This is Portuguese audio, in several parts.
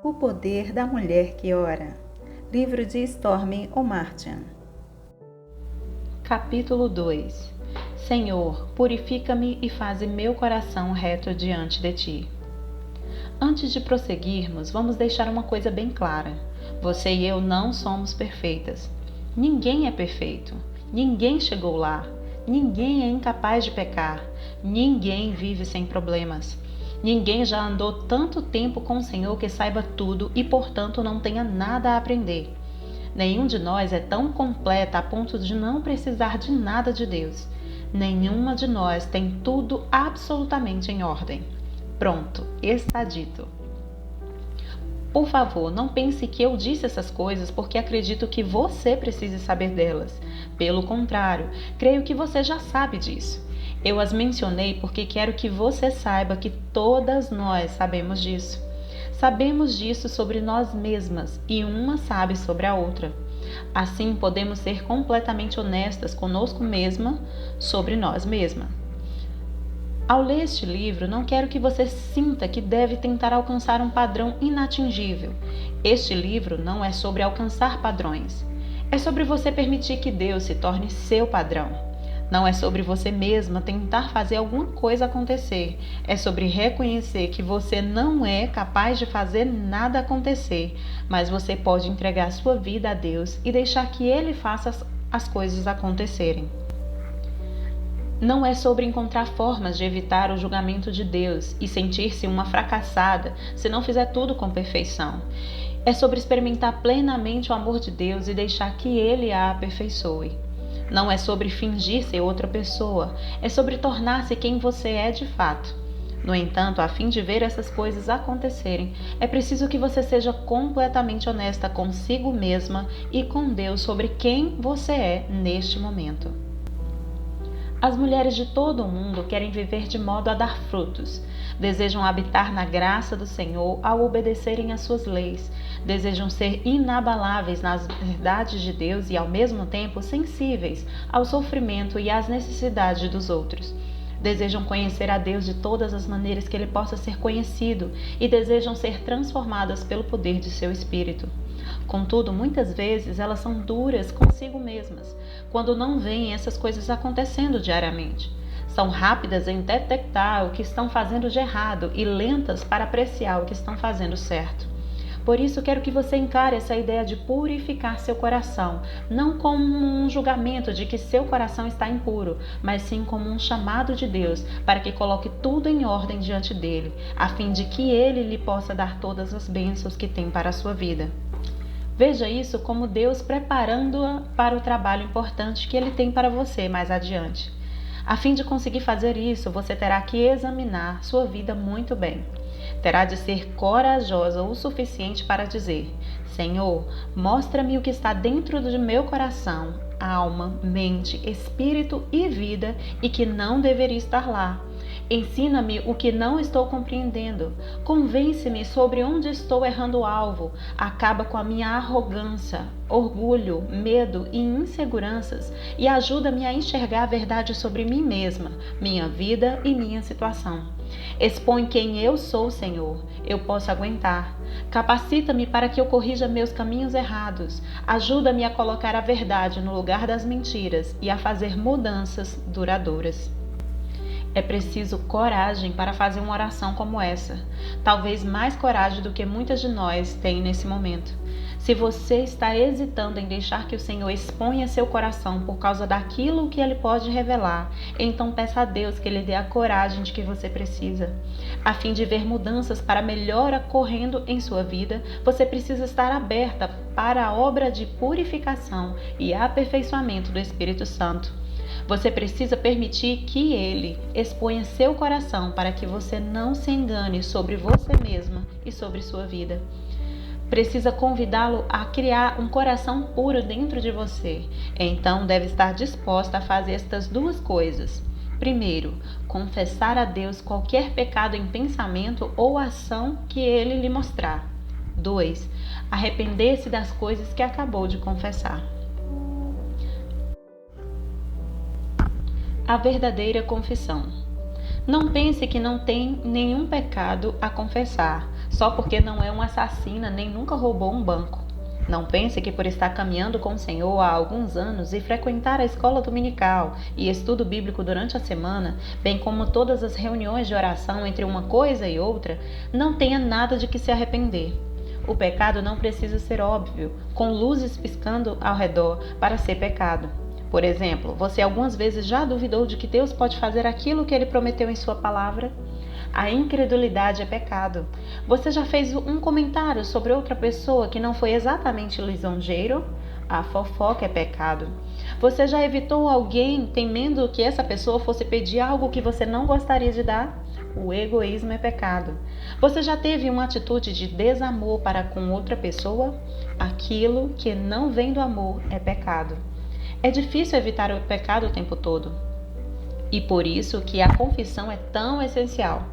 O poder da mulher que ora. Livro de Stormy Omartian. Capítulo 2. Senhor, purifica-me e faze meu coração reto diante de ti. Antes de prosseguirmos, vamos deixar uma coisa bem clara. Você e eu não somos perfeitas. Ninguém é perfeito. Ninguém chegou lá. Ninguém é incapaz de pecar. Ninguém vive sem problemas. Ninguém já andou tanto tempo com o Senhor que saiba tudo e, portanto, não tenha nada a aprender. Nenhum de nós é tão completa a ponto de não precisar de nada de Deus. Nenhuma de nós tem tudo absolutamente em ordem. Pronto, está dito. Por favor, não pense que eu disse essas coisas porque acredito que você precise saber delas. Pelo contrário, creio que você já sabe disso. Eu as mencionei porque quero que você saiba que todas nós sabemos disso. Sabemos disso sobre nós mesmas e uma sabe sobre a outra. Assim, podemos ser completamente honestas conosco mesma sobre nós mesmas. Ao ler este livro, não quero que você sinta que deve tentar alcançar um padrão inatingível. Este livro não é sobre alcançar padrões. É sobre você permitir que Deus se torne seu padrão. Não é sobre você mesma tentar fazer alguma coisa acontecer. É sobre reconhecer que você não é capaz de fazer nada acontecer, mas você pode entregar sua vida a Deus e deixar que Ele faça as coisas acontecerem. Não é sobre encontrar formas de evitar o julgamento de Deus e sentir-se uma fracassada se não fizer tudo com perfeição. É sobre experimentar plenamente o amor de Deus e deixar que Ele a aperfeiçoe. Não é sobre fingir ser outra pessoa, é sobre tornar-se quem você é de fato. No entanto, a fim de ver essas coisas acontecerem, é preciso que você seja completamente honesta consigo mesma e com Deus sobre quem você é neste momento. As mulheres de todo o mundo querem viver de modo a dar frutos. Desejam habitar na graça do Senhor ao obedecerem às suas leis. Desejam ser inabaláveis nas verdades de Deus e, ao mesmo tempo, sensíveis ao sofrimento e às necessidades dos outros. Desejam conhecer a Deus de todas as maneiras que Ele possa ser conhecido e desejam ser transformadas pelo poder de seu Espírito. Contudo, muitas vezes elas são duras consigo mesmas, quando não veem essas coisas acontecendo diariamente. São rápidas em detectar o que estão fazendo de errado e lentas para apreciar o que estão fazendo certo. Por isso, quero que você encare essa ideia de purificar seu coração, não como um julgamento de que seu coração está impuro, mas sim como um chamado de Deus para que coloque tudo em ordem diante dele, a fim de que ele lhe possa dar todas as bênçãos que tem para a sua vida. Veja isso como Deus preparando-a para o trabalho importante que Ele tem para você mais adiante. A fim de conseguir fazer isso, você terá que examinar sua vida muito bem. Terá de ser corajosa o suficiente para dizer: Senhor, mostra-me o que está dentro do meu coração, alma, mente, espírito e vida e que não deveria estar lá. Ensina-me o que não estou compreendendo. Convence-me sobre onde estou errando o alvo. Acaba com a minha arrogância, orgulho, medo e inseguranças e ajuda-me a enxergar a verdade sobre mim mesma, minha vida e minha situação. Expõe quem eu sou, Senhor. Eu posso aguentar. Capacita-me para que eu corrija meus caminhos errados. Ajuda-me a colocar a verdade no lugar das mentiras e a fazer mudanças duradouras. É preciso coragem para fazer uma oração como essa. Talvez mais coragem do que muitas de nós têm nesse momento. Se você está hesitando em deixar que o Senhor exponha seu coração por causa daquilo que Ele pode revelar, então peça a Deus que Ele dê a coragem de que você precisa. A fim de ver mudanças para melhor ocorrendo em sua vida, você precisa estar aberta para a obra de purificação e aperfeiçoamento do Espírito Santo. Você precisa permitir que Ele exponha seu coração para que você não se engane sobre você mesma e sobre sua vida. Precisa convidá-lo a criar um coração puro dentro de você. Então, deve estar disposta a fazer estas duas coisas. Primeiro, confessar a Deus qualquer pecado em pensamento ou ação que Ele lhe mostrar. 2. Arrepender-se das coisas que acabou de confessar. A verdadeira confissão. Não pense que não tem nenhum pecado a confessar. só porque não é uma assassina nem nunca roubou um banco. Não pense que por estar caminhando com o Senhor há alguns anos e frequentar a escola dominical e estudo bíblico durante a semana, bem como todas as reuniões de oração entre uma coisa e outra, não tenha nada de que se arrepender. O pecado não precisa ser óbvio, com luzes piscando ao redor, para ser pecado. Por exemplo, você algumas vezes já duvidou de que Deus pode fazer aquilo que Ele prometeu em sua palavra? A incredulidade é pecado. Você já fez um comentário sobre outra pessoa que não foi exatamente lisonjeiro? A fofoca é pecado. Você já evitou alguém temendo que essa pessoa fosse pedir algo que você não gostaria de dar? O egoísmo é pecado. Você já teve uma atitude de desamor para com outra pessoa? Aquilo que não vem do amor é pecado. É difícil evitar o pecado o tempo todo. E por isso que a confissão é tão essencial.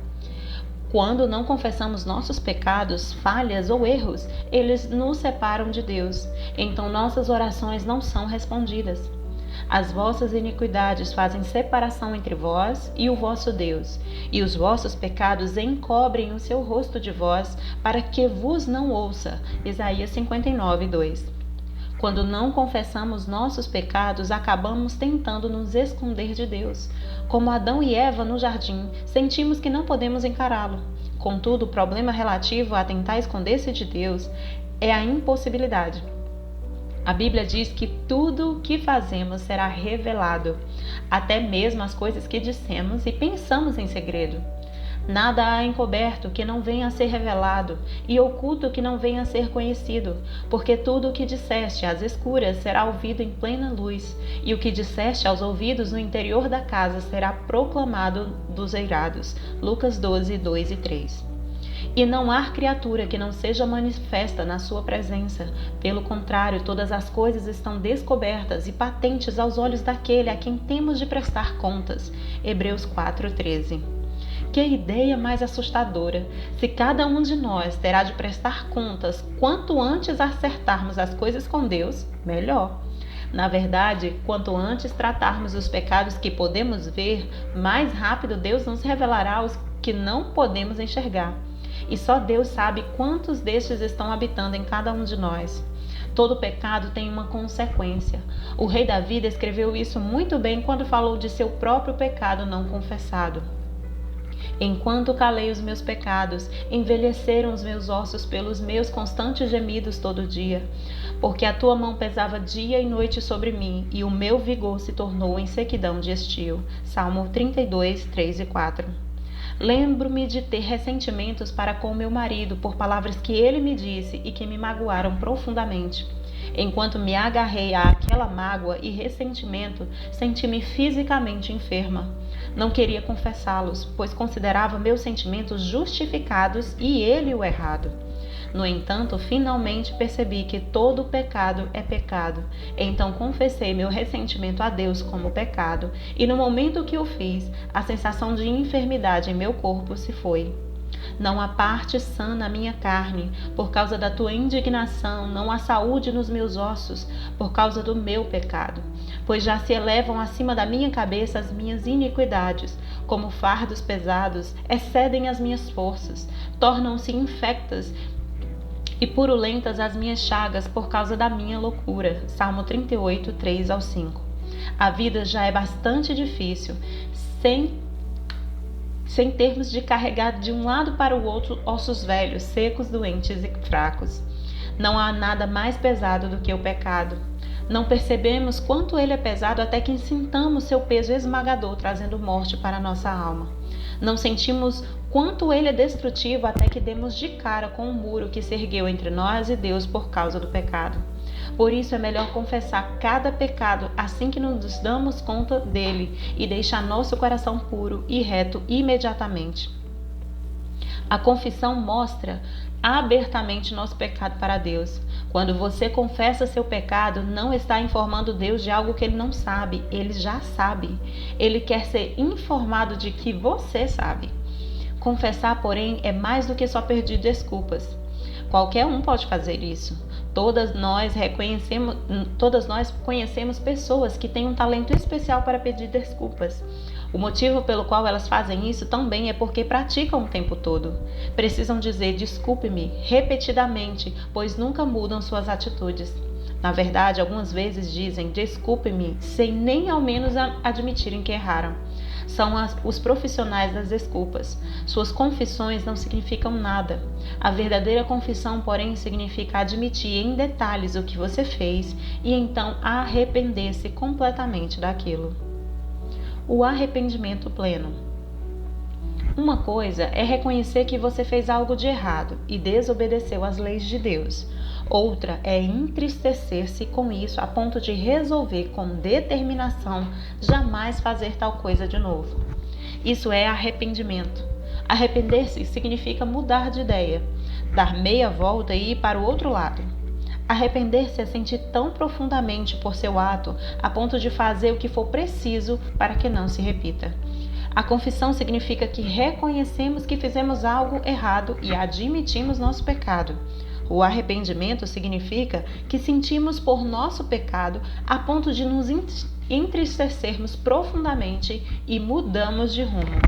Quando não confessamos nossos pecados, falhas ou erros, eles nos separam de Deus. Então nossas orações não são respondidas. As vossas iniquidades fazem separação entre vós e o vosso Deus, e os vossos pecados encobrem o seu rosto de vós, para que vos não ouça. Isaías 59, 2. Quando não confessamos nossos pecados, acabamos tentando nos esconder de Deus. Como Adão e Eva no jardim, sentimos que não podemos encará-lo. Contudo, o problema relativo a tentar esconder-se de Deus é a impossibilidade. A Bíblia diz que tudo o que fazemos será revelado, até mesmo as coisas que dissemos e pensamos em segredo. Nada há encoberto que não venha a ser revelado, e oculto que não venha a ser conhecido, porque tudo o que disseste às escuras será ouvido em plena luz, e o que disseste aos ouvidos no interior da casa será proclamado dos eirados. Lucas 12, 2 e 3. E não há criatura que não seja manifesta na sua presença. Pelo contrário, todas as coisas estão descobertas e patentes aos olhos daquele a quem temos de prestar contas. Hebreus 4, 13. Que ideia mais assustadora! Se cada um de nós terá de prestar contas, quanto antes acertarmos as coisas com Deus, melhor. Na verdade, quanto antes tratarmos os pecados que podemos ver, mais rápido Deus nos revelará os que não podemos enxergar. E só Deus sabe quantos destes estão habitando em cada um de nós. Todo pecado tem uma consequência. O rei Davi descreveu isso muito bem quando falou de seu próprio pecado não confessado. Enquanto calei os meus pecados, envelheceram os meus ossos pelos meus constantes gemidos todo dia. Porque a tua mão pesava dia e noite sobre mim, e o meu vigor se tornou em sequidão de estio. Salmo 32, 3 e 4. Lembro-me de ter ressentimentos para com meu marido por palavras que ele me disse e que me magoaram profundamente. Enquanto me agarrei àquela mágoa e ressentimento, senti-me fisicamente enferma. Não queria confessá-los, pois considerava meus sentimentos justificados e ele o errado. No entanto, finalmente percebi que todo pecado é pecado. Então confessei meu ressentimento a Deus como pecado, e no momento que o fiz, a sensação de enfermidade em meu corpo se foi. Não há parte sã na minha carne, por causa da tua indignação, não há saúde nos meus ossos, por causa do meu pecado. Pois já se elevam acima da minha cabeça as minhas iniquidades, como fardos pesados, excedem as minhas forças, tornam-se infectas e purulentas as minhas chagas por causa da minha loucura. Salmo 38, 3 ao 5. A vida já é bastante difícil, sem termos de carregar de um lado para o outro ossos velhos, secos, doentes e fracos. Não há nada mais pesado do que o pecado. Não percebemos quanto ele é pesado até que sintamos seu peso esmagador, trazendo morte para a nossa alma. Não sentimos quanto ele é destrutivo até que demos de cara com o muro que se ergueu entre nós e Deus por causa do pecado. Por isso é melhor confessar cada pecado assim que nos damos conta dele e deixar nosso coração puro e reto imediatamente. A confissão mostra abertamente nosso pecado para Deus. Quando você confessa seu pecado, não está informando Deus de algo que ele não sabe, ele já sabe. Ele quer ser informado de que você sabe. Confessar, porém, é mais do que só pedir desculpas. Qualquer um pode fazer isso. Todas nós conhecemos pessoas que têm um talento especial para pedir desculpas. O motivo pelo qual elas fazem isso também é porque praticam o tempo todo. Precisam dizer desculpe-me repetidamente, pois nunca mudam suas atitudes. Na verdade, algumas vezes dizem desculpe-me sem nem ao menos admitirem que erraram. São os profissionais das desculpas. Suas confissões não significam nada. A verdadeira confissão, porém, significa admitir em detalhes o que você fez e então arrepender-se completamente daquilo. O arrependimento pleno. Uma coisa é reconhecer que você fez algo de errado e desobedeceu às leis de Deus. Outra é entristecer-se com isso a ponto de resolver com determinação jamais fazer tal coisa de novo. Isso é arrependimento. Arrepender-se significa mudar de ideia, dar meia volta e ir para o outro lado. Arrepender-se é sentir tão profundamente por seu ato a ponto de fazer o que for preciso para que não se repita. A confissão significa que reconhecemos que fizemos algo errado e admitimos nosso pecado. O arrependimento significa que sentimos por nosso pecado a ponto de nos entristecermos profundamente e mudamos de rumo.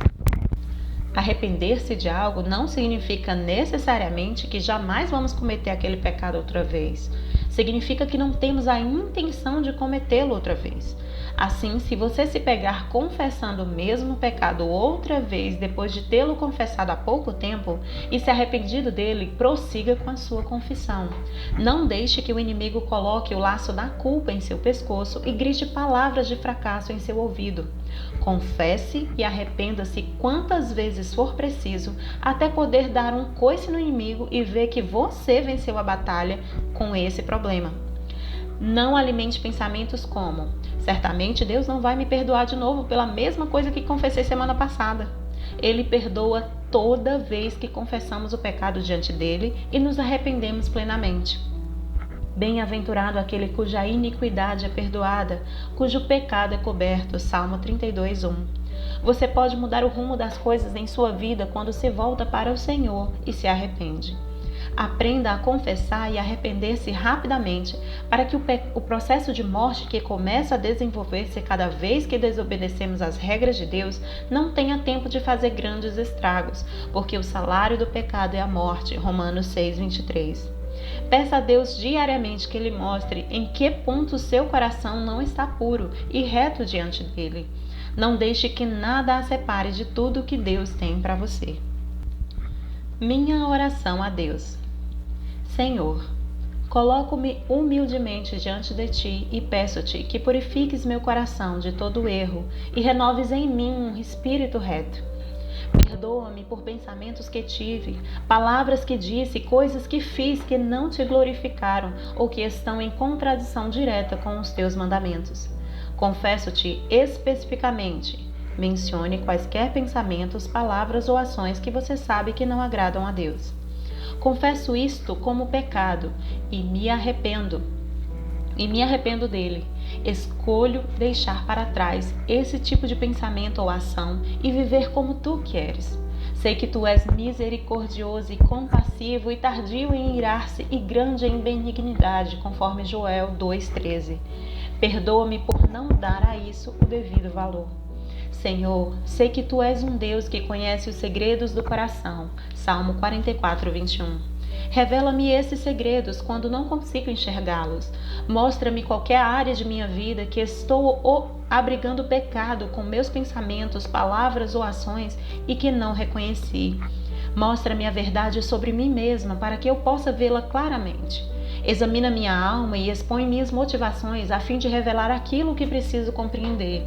Arrepender-se de algo não significa necessariamente que jamais vamos cometer aquele pecado outra vez. Significa que não temos a intenção de cometê-lo outra vez. Assim, se você se pegar confessando o mesmo pecado outra vez depois de tê-lo confessado há pouco tempo e se arrependido dele, prossiga com a sua confissão. Não deixe que o inimigo coloque o laço da culpa em seu pescoço e grite palavras de fracasso em seu ouvido. Confesse e arrependa-se quantas vezes for preciso até poder dar um coice no inimigo e ver que você venceu a batalha com esse problema. Não alimente pensamentos como: certamente Deus não vai me perdoar de novo pela mesma coisa que confessei semana passada. Ele perdoa toda vez que confessamos o pecado diante dele e nos arrependemos plenamente. Bem-aventurado aquele cuja iniquidade é perdoada, cujo pecado é coberto. Salmo 32:1. Você pode mudar o rumo das coisas em sua vida quando se volta para o Senhor e se arrepende. Aprenda a confessar e arrepender-se rapidamente para que o processo de morte que começa a desenvolver-se cada vez que desobedecemos às regras de Deus não tenha tempo de fazer grandes estragos, porque o salário do pecado é a morte. Romanos 6:23. Peça a Deus diariamente que Ele mostre em que ponto seu coração não está puro e reto diante dele. Não deixe que nada a separe de tudo que Deus tem para você. Minha oração a Deus. Senhor, coloco-me humildemente diante de Ti e peço-Te que purifiques meu coração de todo erro e renoves em mim um espírito reto. Perdoa-me por pensamentos que tive, palavras que disse, coisas que fiz que não Te glorificaram ou que estão em contradição direta com os Teus mandamentos. Confesso-Te especificamente. Mencione quaisquer pensamentos, palavras ou ações que você sabe que não agradam a Deus. Confesso isto como pecado e me arrependo dele. Escolho deixar para trás esse tipo de pensamento ou ação e viver como Tu queres. Sei que Tu és misericordioso e compassivo e tardio em irar-se e grande em benignidade, conforme Joel 2:13. Perdoa-me por não dar a isso o devido valor. Senhor, sei que Tu és um Deus que conhece os segredos do coração. Salmo 44:21. Revela-me esses segredos quando não consigo enxergá-los. Mostra-me qualquer área de minha vida que estou abrigando pecado com meus pensamentos, palavras ou ações e que não reconheci. Mostra-me a verdade sobre mim mesma para que eu possa vê-la claramente. Examina minha alma e expõe minhas motivações a fim de revelar aquilo que preciso compreender.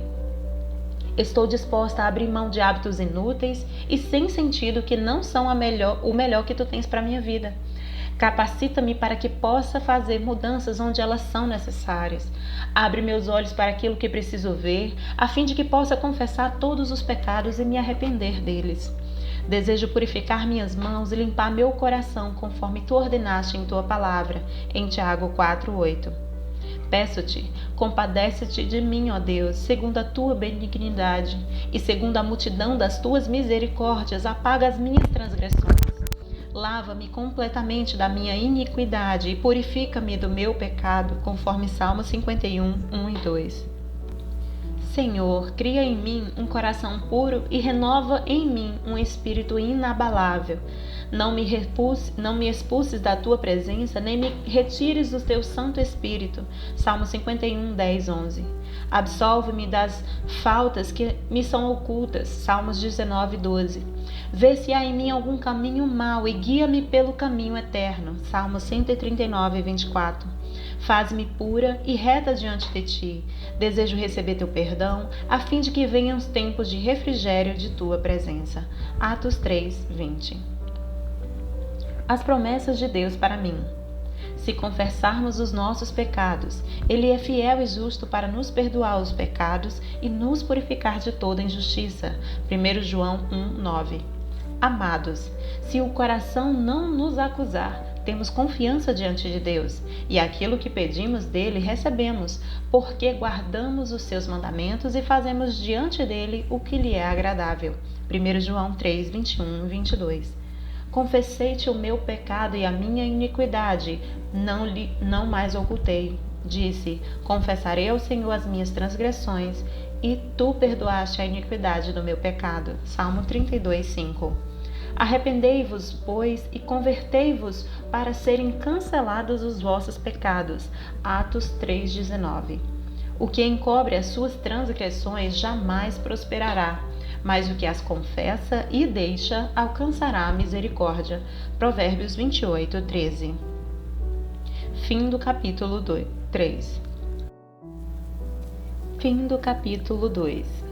Estou disposta a abrir mão de hábitos inúteis e sem sentido que não são o melhor que Tu tens para a minha vida. Capacita-me para que possa fazer mudanças onde elas são necessárias. Abre meus olhos para aquilo que preciso ver, a fim de que possa confessar todos os pecados e me arrepender deles. Desejo purificar minhas mãos e limpar meu coração, conforme Tu ordenaste em Tua palavra, em Tiago 4:8. Peço-Te, compadece-te de mim, ó Deus, segundo a Tua benignidade, e segundo a multidão das Tuas misericórdias, apaga as minhas transgressões. Lava-me completamente da minha iniquidade e purifica-me do meu pecado, conforme Salmo 51:1 e 2. Senhor, cria em mim um coração puro e renova em mim um espírito inabalável. Não me expulses da tua presença, nem me retires do teu Santo Espírito. Salmo 51, 10, 11. Absolve-me das faltas que me são ocultas. Salmos 19, 12. Vê se há em mim algum caminho mau e guia-me pelo caminho eterno. Salmos 139, 24. Faz-me pura e reta diante de ti. Desejo receber teu perdão, a fim de que venham os tempos de refrigério de tua presença. Atos 3, 20. As promessas de Deus para mim. Se confessarmos os nossos pecados, Ele é fiel e justo para nos perdoar os pecados e nos purificar de toda injustiça. 1 João 1, 9. Amados, se o coração não nos acusar, temos confiança diante de Deus, e aquilo que pedimos dele recebemos, porque guardamos os seus mandamentos e fazemos diante dele o que lhe é agradável. 1 João 3, 21 e 22. Confessei-te o meu pecado e a minha iniquidade, não mais ocultei. Disse, confessarei ao Senhor as minhas transgressões, e tu perdoaste a iniquidade do meu pecado. Salmo 32, 5. Arrependei-vos, pois, e convertei-vos para serem cancelados os vossos pecados. Atos 3,19. O que encobre as suas transgressões jamais prosperará, mas o que as confessa e deixa alcançará a misericórdia. Provérbios 28, 13. Fim do capítulo 3. Fim do capítulo 2.